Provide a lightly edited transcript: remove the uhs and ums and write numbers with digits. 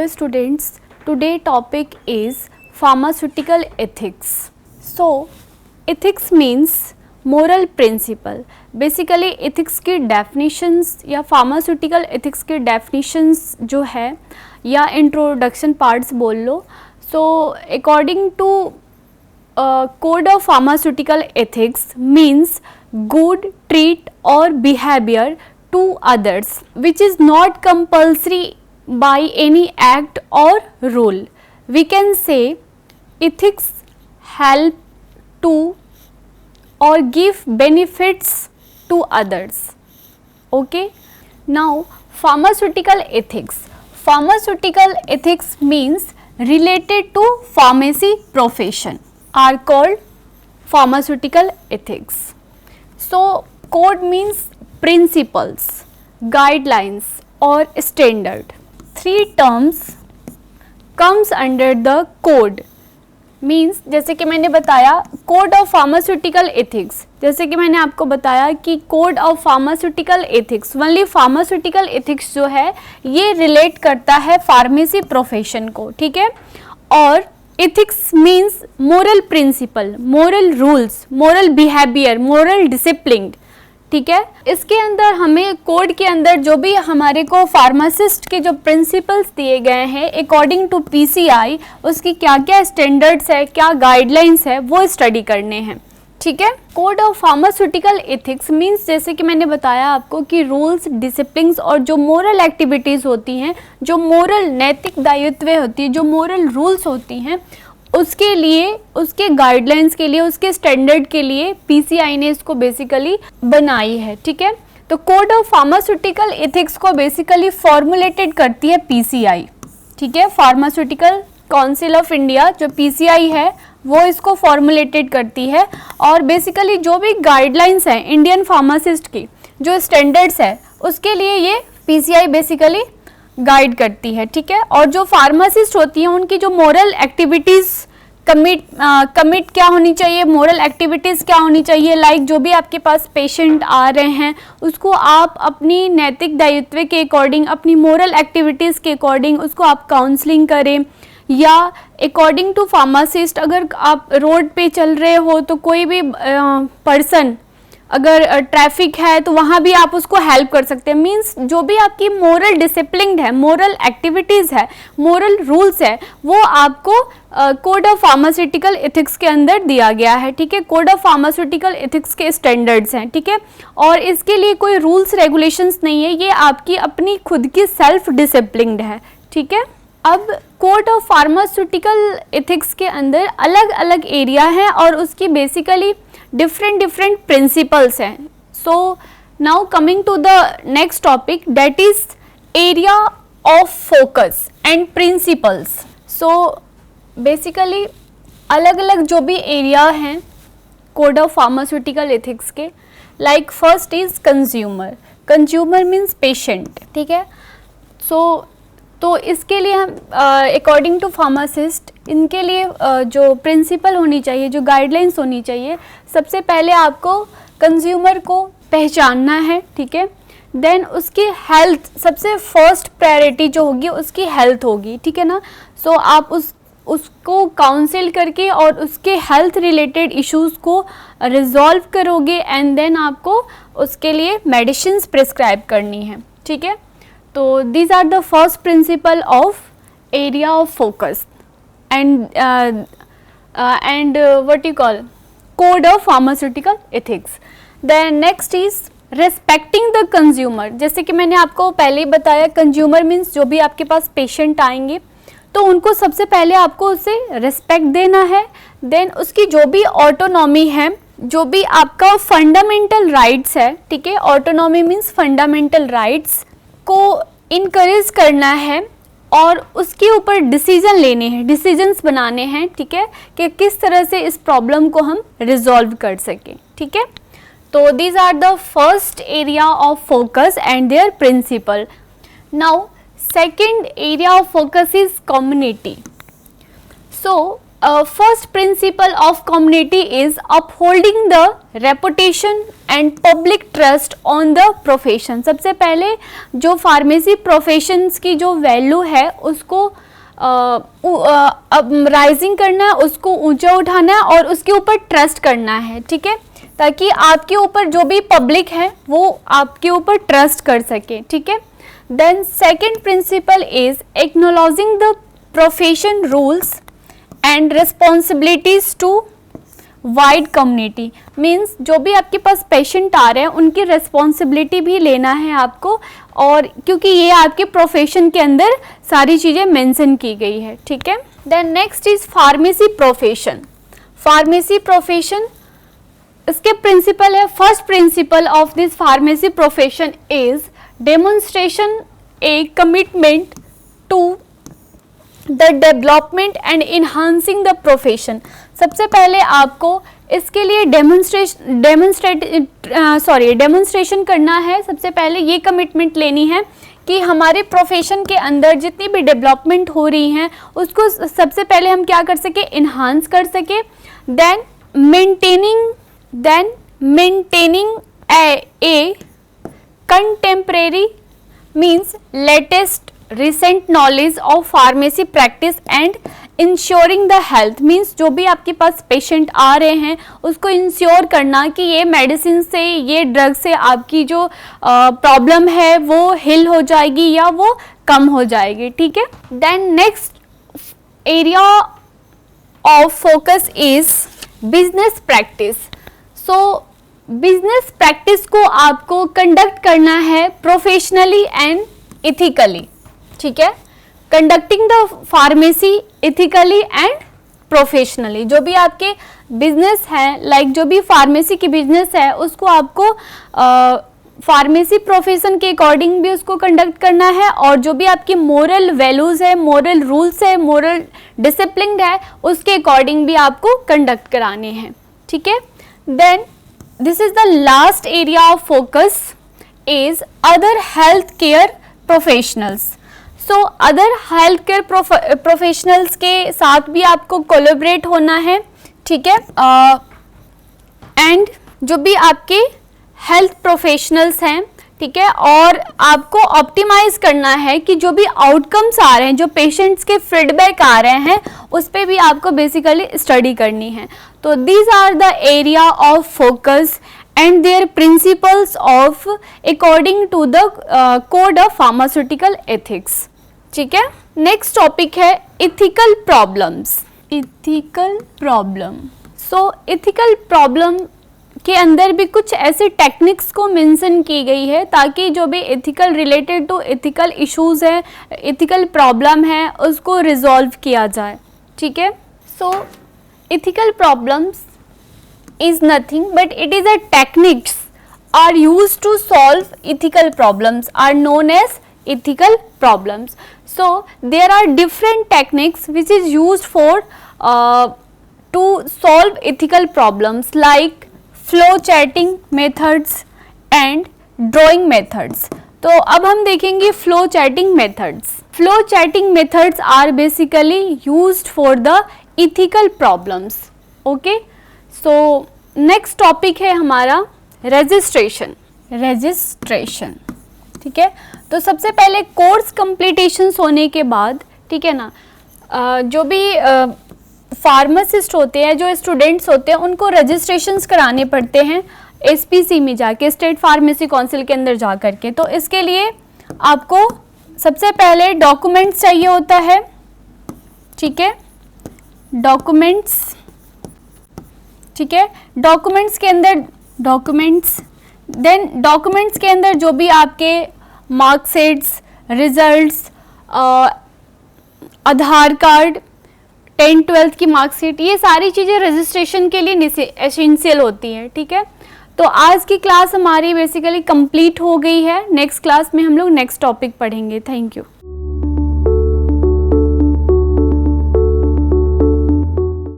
Dear students, today topic is pharmaceutical ethics. So, ethics means moral principle. Basically ethics की definitions या pharmaceutical ethics की definitions जो है या introduction parts बोल लो. So, according to code of pharmaceutical ethics means good treat or behavior to others which is not compulsory by any act or rule. We can say ethics help to or give benefits to others. Okay, now pharmaceutical ethics. Pharmaceutical ethics means related to pharmacy profession are called pharmaceutical ethics. So code means principles, guidelines or standard. Three terms comes under the code. Means जैसे कि मैंने बताया code of pharmaceutical ethics, जैसे कि मैंने आपको बताया कि code of pharmaceutical ethics, only pharmaceutical ethics जो है ये रिलेट करता है फार्मेसी प्रोफेशन को, ठीक है. और ethics means moral principle, moral rules, moral behaviour, moral discipline, ठीक है. इसके अंदर हमें कोड के अंदर जो भी हमारे को फार्मासिस्ट के जो प्रिंसिपल्स दिए गए हैं अकॉर्डिंग टू पीसीआई, उसकी क्या क्या स्टैंडर्ड्स है, क्या गाइडलाइंस है, वो स्टडी करने हैं, ठीक है. Code of pharmaceutical ethics means जैसे कि मैंने बताया आपको कि रूल्स, डिसिप्लिन्स और जो मोरल एक्टिविटीज़ होती हैं, जो मोरल नैतिक दायित्व होती है, जो मोरल रूल्स होती हैं, उसके लिए, उसके गाइडलाइंस के लिए, उसके स्टैंडर्ड के लिए पीसीआई ने इसको बेसिकली बनाई है, ठीक है. तो कोड ऑफ फार्मास्यूटिकल एथिक्स को बेसिकली फॉर्मुलेटेड करती है पीसीआई, ठीक है. फार्मास्यूटिकल काउंसिल ऑफ इंडिया जो पीसीआई है वो इसको फॉर्मुलेटेड करती है और बेसिकली जो भी गाइडलाइंस हैं इंडियन फार्मासिस्ट की, जो स्टैंडर्ड्स है, उसके लिए ये पीसीआई बेसिकली गाइड करती है, ठीक है. और जो फार्मासिस्ट होती हैं उनकी जो मोरल एक्टिविटीज़ कमिट क्या होनी चाहिए, मोरल एक्टिविटीज़ क्या होनी चाहिए, लाइक जो भी आपके पास पेशेंट आ रहे हैं उसको आप अपनी नैतिक दायित्व के अकॉर्डिंग, अपनी मोरल एक्टिविटीज़ के अकॉर्डिंग उसको आप काउंसलिंग करें. या अकॉर्डिंग टू फार्मासिस्ट अगर आप रोड पे चल रहे हो तो कोई भी पर्सन अगर ट्रैफिक है तो वहाँ भी आप उसको हेल्प कर सकते हैं. मींस जो भी आपकी मोरल डिसिप्लिन है, मोरल एक्टिविटीज़ है, मोरल रूल्स है, वो आपको कोड ऑफ फार्मास्यूटिकल एथिक्स के अंदर दिया गया है, ठीक है. कोड ऑफ फार्मास्यूटिकल एथिक्स के स्टैंडर्ड्स हैं, ठीक है. और इसके लिए कोई रूल्स रेगुलेशंस नहीं है, ये आपकी अपनी खुद की सेल्फ डिसिप्लिन है, ठीक है. अब कोड ऑफ फार्मास्यूटिकल एथिक्स के अंदर अलग अलग एरिया है और उसकी बेसिकली डिफरेंट प्रिंसिपल्स हैं. So now coming to the next topic that is area of focus and principles. So basically अलग अलग जो भी एरिया हैं कोड ऑफ फार्मास्यूटिकल एथिक्स के, like first is consumer. Consumer means patient, ठीक है. सो तो इसके लिए हम अकॉर्डिंग टू फार्मासिस्ट इनके लिए जो प्रिंसिपल होनी चाहिए, जो गाइडलाइंस होनी चाहिए, सबसे पहले आपको कंज्यूमर को पहचानना है, ठीक है. देन उसकी हेल्थ, सबसे फर्स्ट प्रायोरिटी जो होगी उसकी हेल्थ होगी, ठीक है ना. सो आप उसको काउंसिल करके और उसके हेल्थ रिलेटेड इश्यूज़ को रिजॉल्व करोगे एंड देन आपको उसके लिए मेडिसिन्स प्रिस्क्राइब करनी है, ठीक है. तो these are the first principle of area of focus and what you call code of pharmaceutical ethics. Then next is respecting the consumer. जैसे कि मैंने आपको पहले ही बताया, consumer means जो भी आपके पास patient आएंगे तो उनको सबसे पहले आपको उसे respect देना है. देन उसकी जो भी ऑटोनॉमी है, जो भी आपका फंडामेंटल राइट्स है, ठीक है. ऑटोनॉमी मीन्स फंडामेंटल राइट्स को इनकरेज करना है और उसके ऊपर डिसीजन लेने हैं, डिसीजंस बनाने हैं, ठीक है, कि किस तरह से इस प्रॉब्लम को हम रिजॉल्व कर सकें, ठीक है. तो these are the first area of focus and their principle. Now second area of focus is community. सो first principle of community is upholding the reputation and public trust on the profession. सबसे पहले जो pharmacy professions की जो value है उसको rising करना है, उसको ऊंचा उठाना है और उसके ऊपर ट्रस्ट करना है, ठीक है, ताकि आपके ऊपर जो भी पब्लिक है वो आपके ऊपर ट्रस्ट कर सके, ठीक है. Then second principle is acknowledging the profession rules and responsibilities to wide community. Means जो भी आपके पास पेशेंट आ रहे हैं उनकी रिस्पॉन्सिबिलिटी भी लेना है आपको, और क्योंकि ये आपके प्रोफेशन के अंदर सारी चीज़ें मेंशन की गई है, ठीक है. Then next is pharmacy profession. Pharmacy profession इसके प्रिंसिपल है. First principle of this pharmacy profession is demonstration a commitment to the development and enhancing the profession. सबसे पहले आपको इसके लिए डेमोन्स्ट्रेशन करना है. सबसे पहले ये कमिटमेंट लेनी है कि हमारे प्रोफेशन के अंदर जितनी भी डेवलपमेंट हो रही हैं उसको सबसे पहले हम क्या कर सके, इन्हांस कर सके. Then maintaining a contemporary means latest recent knowledge of pharmacy practice and ensuring the health. Means जो भी आपके पास पेशेंट आ रहे हैं उसको इंश्योर करना कि ये मेडिसिन से, ये ड्रग से आपकी जो प्रॉब्लम है वो हिल हो जाएगी या वो कम हो जाएगी, ठीक है. Then next area of focus is business practice. So business practice को आपको कंडक्ट करना है प्रोफेशनली एंड इथिकली, ठीक है. Conducting the pharmacy ethically and professionally. जो भी आपके बिजनेस है, लाइक जो भी फार्मेसी की बिजनेस है उसको आपको फार्मेसी प्रोफेशन के अकॉर्डिंग भी उसको कंडक्ट करना है, और जो भी आपकी मोरल वैल्यूज़ है, मोरल रूल्स है, मोरल डिसिप्लिन है, उसके अकॉर्डिंग भी आपको कंडक्ट कराने हैं, ठीक है. Then this is the last area of focus is other health care professionals. So other health care professionals के साथ भी आपको कोलैबोरेट होना है, ठीक है. एंड जो भी आपके हेल्थ प्रोफेशनल्स हैं, ठीक है, और आपको ऑप्टिमाइज करना है कि जो भी आउटकम्स आ रहे हैं, जो पेशेंट्स के फीडबैक आ रहे हैं, उस पर भी आपको बेसिकली स्टडी करनी है. तो these are the area of focus and their principles of according to the code of pharmaceutical ethics, ठीक है. नेक्स्ट टॉपिक है ethical problems. ethical problem. so ethical problem के अंदर भी कुछ ऐसे टेक्निक्स को मेंशन की गई है ताकि जो भी ethical related to ethical issues है, एथिकल प्रॉब्लम है, उसको रिजॉल्व किया जाए, ठीक है. So ethical problems is nothing but it is a techniques are used to solve ethical problems are known as ethical problems. So there are different techniques which is used for to solve ethical problems like flow charting methods and drawing methods. तो अब हम देखेंगे flow charting methods. Flow charting methods are basically used for the ethical problems. Okay. So next topic है हमारा registration. ठीक है. तो सबसे पहले कोर्स कंप्लीटेशंस होने के बाद, ठीक है ना, जो भी फार्मासिस्ट होते हैं, जो स्टूडेंट्स होते हैं, उनको रजिस्ट्रेशंस कराने पड़ते हैं SPC में जाके, स्टेट फार्मेसी काउंसिल के अंदर जा करके. तो इसके लिए आपको सबसे पहले डॉक्यूमेंट्स चाहिए होता है, ठीक है, डॉक्यूमेंट्स, ठीक है. डॉक्यूमेंट्स के अंदर जो भी आपके मार्कशीट्स, रिजल्ट्स, आधार कार्ड, 10th-12th की मार्कशीट, ये सारी चीज़ें रजिस्ट्रेशन के लिए एसेंशियल होती हैं, ठीक है. तो आज की क्लास हमारी बेसिकली कंप्लीट हो गई है. नेक्स्ट क्लास में हम लोग नेक्स्ट टॉपिक पढ़ेंगे. Thank you.